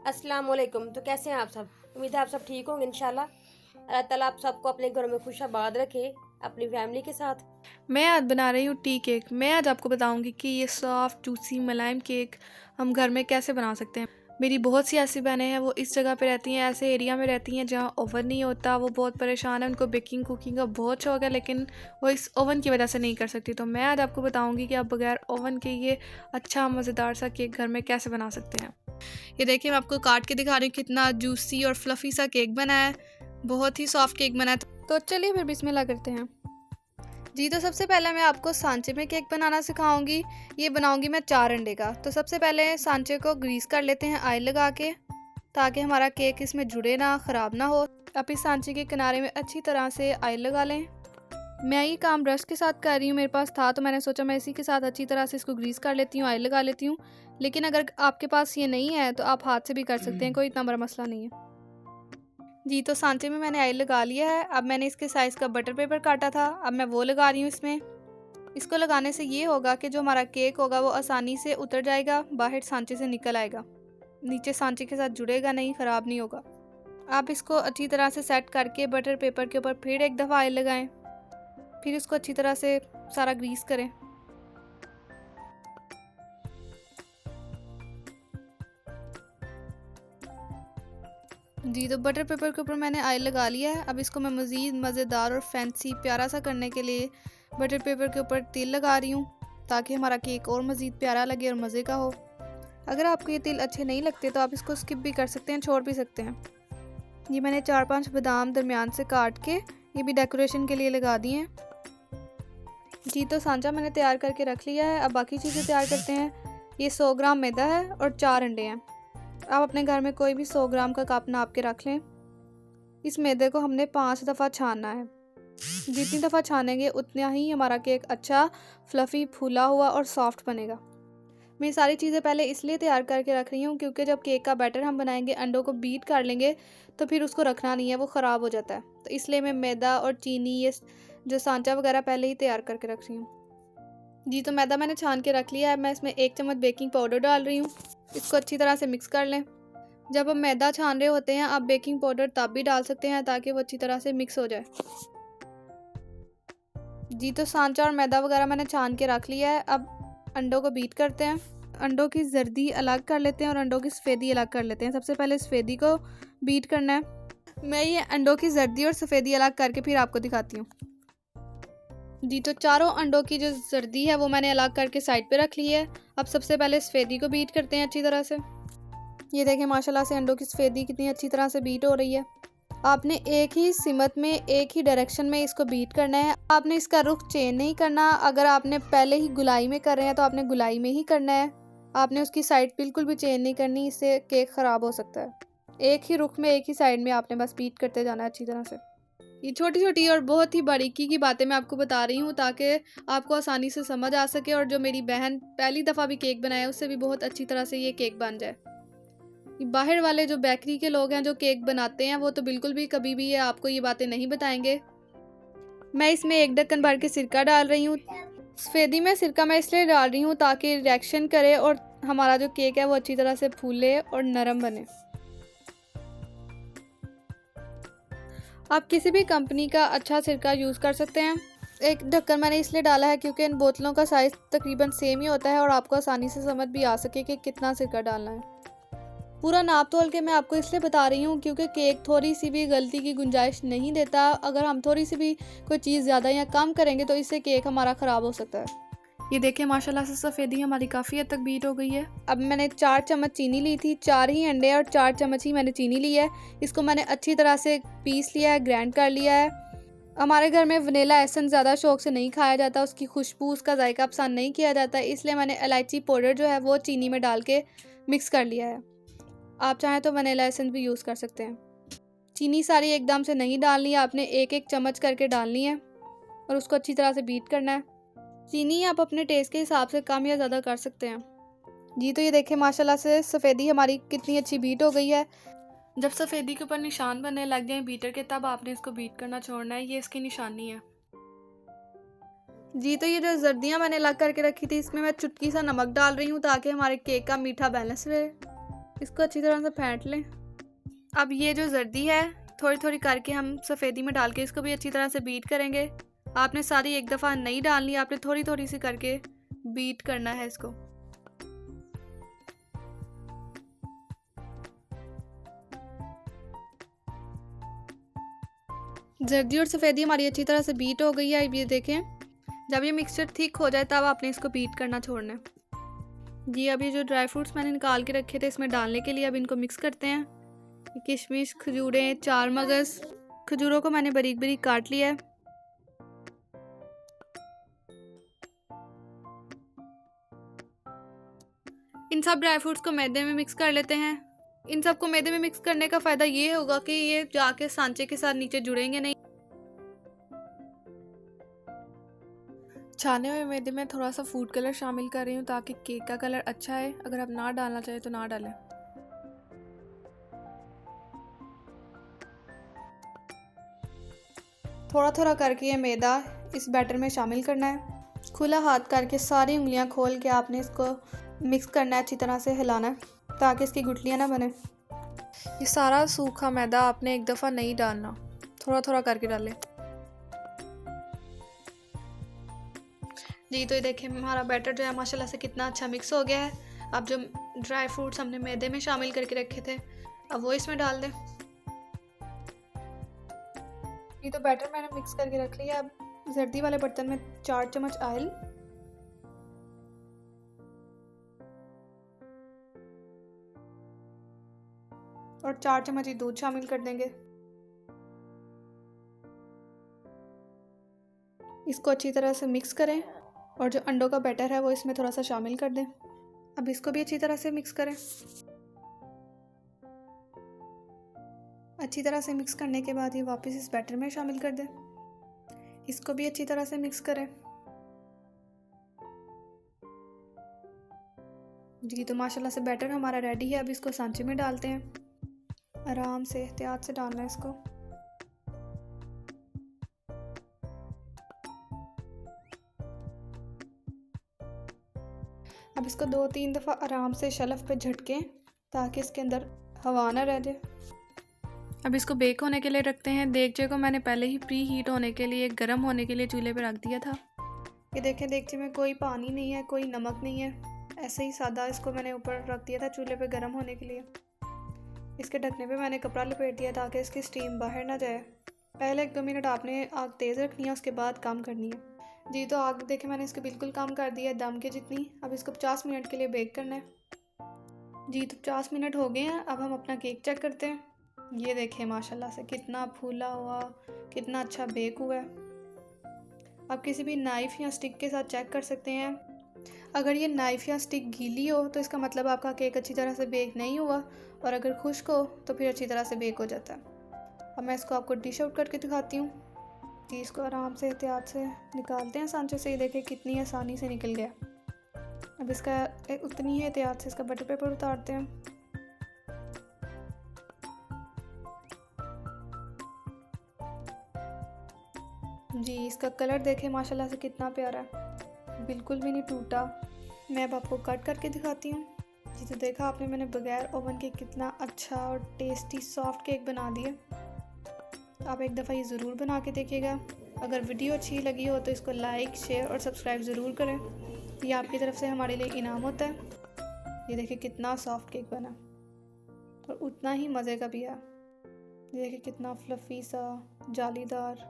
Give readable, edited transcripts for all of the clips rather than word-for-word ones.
अस्सलाम वालेकुम। तो कैसे हैं आप सब? उम्मीद है आप सब ठीक होंगे इंशाल्लाह। अल्लाह ताला आप सबको अपने घरों में खुशाबाद रखे, अपनी फैमिली के साथ। मैं आज बना रही हूँ टी केक। मैं आज आपको बताऊँगी कि ये सॉफ्ट जूसी मुलायम केक हम घर में कैसे बना सकते हैं। मेरी बहुत सी ऐसी बहनें हैं, वो इस जगह पे रहती हैं, ऐसे एरिया में रहती हैं जहाँ ओवन नहीं होता। वो बहुत परेशान है, उनको बेकिंग कुकिंग का बहुत शौक है, लेकिन वो इस ओवन की वजह से नहीं कर सकती। तो मैं आज आपको बताऊँगी कि आप बगैर ओवन के ये अच्छा मज़ेदार सा केक घर में कैसे बना सकते हैं। ये देखिए, मैं आपको काट के दिखा रही हूँ कितना जूसी और फ्लफ़ी सा केक बना है। बहुत ही सॉफ्ट केक बना है। तो चलिए फिर बिस्मिल्लाह करते हैं। जी, तो सबसे पहले मैं आपको सांचे में केक बनाना सिखाऊंगी। ये बनाऊंगी मैं 4 अंडे का। तो सबसे पहले सांचे को ग्रीस कर लेते हैं ऑयल लगा के, ताकि हमारा केक इसमें जुड़े ना, ख़राब ना हो। आप इस सांचे के किनारे में अच्छी तरह से ऑयल लगा लें। मैं ये काम ब्रश के साथ कर रही हूँ, मेरे पास था तो मैंने सोचा मैं इसी के साथ अच्छी तरह से इसको ग्रीस कर लेती हूँ, ऑयल लगा लेती हूँ। लेकिन अगर आपके पास ये नहीं है तो आप हाथ से भी कर सकते हैं, कोई इतना बड़ा मसला नहीं है। जी, तो सांचे में मैंने ऑयल लगा लिया है। अब मैंने इसके साइज़ का बटर पेपर काटा था, अब मैं वो लगा रही हूँ इसमें। इसको लगाने से ये होगा कि जो हमारा केक होगा वो आसानी से उतर जाएगा, बाहर सांचे से निकल आएगा, नीचे सांचे के साथ जुड़ेगा नहीं, ख़राब नहीं होगा। आप इसको अच्छी तरह से सेट करके बटर पेपर के ऊपर फिर एक दफ़ा ऑयल लगाएं, फिर इसको अच्छी तरह से सारा ग्रीस करें। जी, तो बटर पेपर के ऊपर मैंने ऑयल लगा लिया है। अब इसको मैं मज़ीद मज़ेदार और फैंसी प्यारा सा करने के लिए बटर पेपर के ऊपर तिल लगा रही हूँ, ताकि हमारा केक और मज़ीद प्यारा लगे और मज़े का हो। अगर आपको ये तिल अच्छे नहीं लगते तो आप इसको स्किप भी कर सकते हैं, छोड़ भी सकते हैं। ये मैंने 4-5 बादाम दरमियान से काट के ये भी डेकोरेशन के लिए लगा दिए हैं। जी, तो सांचा मैंने तैयार करके रख लिया है। अब बाकी चीज़ें तैयार करते हैं। ये 100 ग्राम मैदा है और 4 अंडे हैं। आप अपने घर में कोई भी 100 ग्राम का कप नाप के रख लें। इस मैदे को हमने 5 दफ़ा छानना है। जितनी दफ़ा छानेंगे उतना ही हमारा केक अच्छा फ्लफ़ी, फूला हुआ और सॉफ्ट बनेगा। मैं ये सारी चीज़ें पहले इसलिए तैयार करके रख रही हूँ क्योंकि जब केक का बैटर हम बनाएंगे, अंडों को बीट कर लेंगे तो फिर उसको रखना नहीं है, वो ख़राब हो जाता है। तो इसलिए मैं मैदा और चीनी, ये जो सांचा वगैरह पहले ही तैयार करके रख रही हूँ। जी, तो मैदा मैंने छान के रख लिया है। मैं इसमें 1 चम्मच बेकिंग पाउडर डाल रही हूँ। इसको अच्छी तरह से मिक्स कर लें। जब हम मैदा छान रहे होते हैं, आप बेकिंग पाउडर तब भी डाल सकते हैं ताकि वो अच्छी तरह से मिक्स हो जाए। जी, तो सांचा और मैदा वगैरह मैंने छान के रख लिया है। अब अंडों को बीट करते हैं। अंडों की जर्दी अलग कर लेते हैं और अंडों की सफ़ेदी अलग कर लेते हैं। सबसे पहले सफ़ेदी को बीट करना है। मैं ये अंडों की जर्दी और सफ़ेदी अलग करके फिर आपको दिखाती हूँ। जी, तो चारों अंडों की जो जर्दी है वो मैंने अलग करके साइड पे रख ली है। अब सबसे पहले सफ़ेदी को बीट करते हैं अच्छी तरह से। ये देखें, माशाल्लाह से अंडों की सफ़ेदी कितनी अच्छी तरह से बीट हो रही है। आपने एक ही सिमत में, एक ही डायरेक्शन में इसको बीट करना है। आपने इसका रुख चेंज नहीं करना। अगर आपने पहले ही गुलाई में कर रहे हैं तो आपने गुलाई में ही करना है। आपने उसकी साइड बिल्कुल भी चेंज नहीं करनी, इससे केक ख़राब हो सकता है। एक ही रुख में, एक ही साइड में आपने बस बीट करते जाना है अच्छी तरह से। ये छोटी छोटी और बहुत ही बारीकी की बातें मैं आपको बता रही हूँ ताकि आपको आसानी से समझ आ सके, और जो मेरी बहन पहली दफ़ा भी केक बनाए उससे भी बहुत अच्छी तरह से ये केक बन जाए। बाहर वाले जो बेकरी के लोग हैं जो केक बनाते हैं, वो तो बिल्कुल भी कभी भी ये आपको ये बातें नहीं बताएंगे। मैं इसमें 1 ढक्कन भर के सिरका डाल रही हूँ। सफ़ेदी में सिरका मैं इसलिए डाल रही हूँ ताकि रिएक्शन करे और हमारा जो केक है वो अच्छी तरह से फूले और नरम बने। आप किसी भी कंपनी का अच्छा सिरका यूज़ कर सकते हैं। 1 ढक्कन मैंने इसलिए डाला है क्योंकि इन बोतलों का साइज़ तकरीबन सेम ही होता है और आपको आसानी से समझ भी आ सके कि कितना सिरका डालना है। पूरा नाप तोल के मैं आपको इसलिए बता रही हूँ क्योंकि केक थोड़ी सी भी गलती की गुंजाइश नहीं देता। अगर हम थोड़ी सी भी कोई चीज़ ज़्यादा या कम करेंगे तो इससे केक हमारा ख़राब हो सकता है। ये देखिए, माशाल्लाह से सफ़ेदी हमारी काफ़ी हद तक बीट हो गई है। अब मैंने 4 चम्मच चीनी ली थी, 4 ही अंडे और 4 चम्मच ही मैंने चीनी ली है। इसको मैंने अच्छी तरह से पीस लिया है, ग्राइंड कर लिया है। हमारे घर में वनीला एसेंस ज़्यादा शौक से नहीं खाया जाता, उसकी खुशबू, उसका जायका पसंद नहीं किया जाता, इसलिए मैंने इलायची पाउडर जो है वो चीनी में डाल के मिक्स कर लिया है। आप चाहें तो वनीला एसेंस भी यूज़ कर सकते हैं। चीनी सारी एकदम से नहीं डालनी है, आपने एक एक चम्मच करके डालनी है और उसको अच्छी तरह से बीट करना है। चीनी आप अपने टेस्ट के हिसाब से कम या ज़्यादा कर सकते हैं। जी, तो ये देखें, माशाल्लाह से सफ़ेदी हमारी कितनी अच्छी बीट हो गई है। जब सफ़ेदी के ऊपर निशान बनने लग जाए बीटर के, तब आपने इसको बीट करना छोड़ना है। ये इसकी निशानी है। जी, तो ये जो जर्दियाँ मैंने अलग करके रखी थी, इसमें मैं चुटकी सा नमक डाल रही हूँ ताकि हमारे केक का मीठा बैलेंस रहे। इसको अच्छी तरह से फेंट लें। अब ये जो जर्दी है थोड़ी थोड़ी करके हम सफ़ेदी में डाल के इसको भी अच्छी तरह से बीट करेंगे। आपने सारी एक दफ़ा नहीं डालनी, आपने थोड़ी थोड़ी सी करके बीट करना है इसको। जर्दी और सफ़ेदी हमारी अच्छी तरह से बीट हो गई है। अब ये देखें, जब ये मिक्सचर थिक हो जाए तब आपने इसको बीट करना छोड़ना है। जी अब ये जो ड्राई फ्रूट्स मैंने निकाल के रखे थे इसमें डालने के लिए अब इनको मिक्स करते हैं। किशमिश, खजूरें, चार मगज़, खजूरों को मैंने बारीक बारीक काट लिया है। इन सब ड्राई फ्रूट्स को मैदे में मिक्स कर लेते हैं। इन सबको मैदे में मिक्स करने का फ़ायदा ये होगा कि ये जाके सांचे के साथ नीचे जुड़ेंगे नहीं। छाने हुए मैदे में थोड़ा सा फूड कलर शामिल कर रही हूँ ताकि केक का कलर अच्छा है। अगर आप ना डालना चाहें तो ना डालें। थोड़ा थोड़ा करके ये मैदा इस बैटर में शामिल करना है। खुला हाथ करके सारी उंगलियां खोल के आपने इसको मिक्स करना है, अच्छी तरह से हिलाना है ताकि इसकी गुठलियाँ ना बने। ये सारा सूखा मैदा आपने एक दफ़ा नहीं डालना, थोड़ा थोड़ा करके डालें। जी तो ये देखें हमारा बैटर जो है माशाल्लाह से कितना अच्छा मिक्स हो गया है। अब जो ड्राई फ्रूट्स हमने मैदे में शामिल करके रखे थे अब वो इसमें डाल दें। ये तो बैटर मैंने मिक्स करके रख लिया। अब जर्दी वाले बर्तन में 4 चम्मच ऑयल, और 4 चम्मच ही दूध शामिल कर देंगे। इसको अच्छी तरह से मिक्स करें और जो अंडों का बैटर है वो इसमें थोड़ा सा शामिल कर दें। अब इसको भी अच्छी तरह से मिक्स करें। अच्छी तरह से मिक्स करने के बाद ये वापस इस बैटर में शामिल कर दें। इसको भी अच्छी तरह से मिक्स करें। जी तो माशाल्लाह से बैटर हमारा रेडी है। अब इसको सांचे में डालते हैं। आराम से एहतियात से डालना है इसको। अब इसको 2-3 दफ़ा आराम से शेल्फ पे झटकें ताकि इसके अंदर हवा ना रह जाए। अब इसको बेक होने के लिए रखते हैं। देगचे को मैंने पहले ही प्री हीट होने के लिए, गर्म होने के लिए चूल्हे पे रख दिया था। ये देखें देगचे में कोई पानी नहीं है, कोई नमक नहीं है, ऐसे ही सादा इसको मैंने ऊपर रख दिया था चूल्हे पे गर्म होने के लिए। इसके ढकने पे मैंने कपड़ा लपेट दिया ताकि इसकी स्टीम बाहर ना जाए। पहले 1-2 मिनट आपने आग तेज़ रखनी है, उसके बाद कम करनी है। जी तो आग देखें मैंने इसको बिल्कुल कम कर दिया है, दम के जितनी। अब इसको 50 मिनट के लिए बेक करना है। जी तो 50 मिनट हो गए हैं। अब हम अपना केक चेक करते हैं। ये देखें माशाल्लाह से कितना फूला हुआ, कितना अच्छा बेक हुआ है। आप किसी भी नाइफ़ या स्टिक के साथ चेक कर सकते हैं। अगर ये नाइफ़ या स्टिक गीली हो तो इसका मतलब आपका केक अच्छी तरह से बेक नहीं हुआ, और अगर खुश्क हो तो फिर अच्छी तरह से बेक हो जाता है। अब मैं इसको आपको डिश आउट करके दिखाती हूँ कि इसको आराम से एहतियात से निकालते हैं सांचे से। ये देखें कितनी आसानी से निकल गया। अब इसका उतनी ही एहतियात से इसका बटर पेपर उतारते हैं। जी इसका कलर देखें माशाल्लाह से कितना प्यारा है, बिल्कुल भी नहीं टूटा। मैं अब आपको कट करके दिखाती हूँ। जी तो देखा आपने मैंने बगैर ओवन के कितना अच्छा और टेस्टी सॉफ्ट केक बना दिया। आप एक दफ़ा ये ज़रूर बना के देखिएगा। अगर वीडियो अच्छी लगी हो तो इसको लाइक, शेयर और सब्सक्राइब ज़रूर करें। ये आपकी तरफ से हमारे लिए इनाम होता है। ये देखिए कितना सॉफ्ट केक बना और उतना ही मज़े का भी है। ये देखिए कितना फ्लफ़ी सा, जालीदार।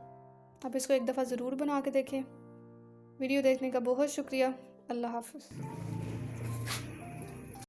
आप इसको एक दफ़ा ज़रूर बना के देखें। वीडियो देखने का बहुत शुक्रिया। अल्लाह हाफ़िज़।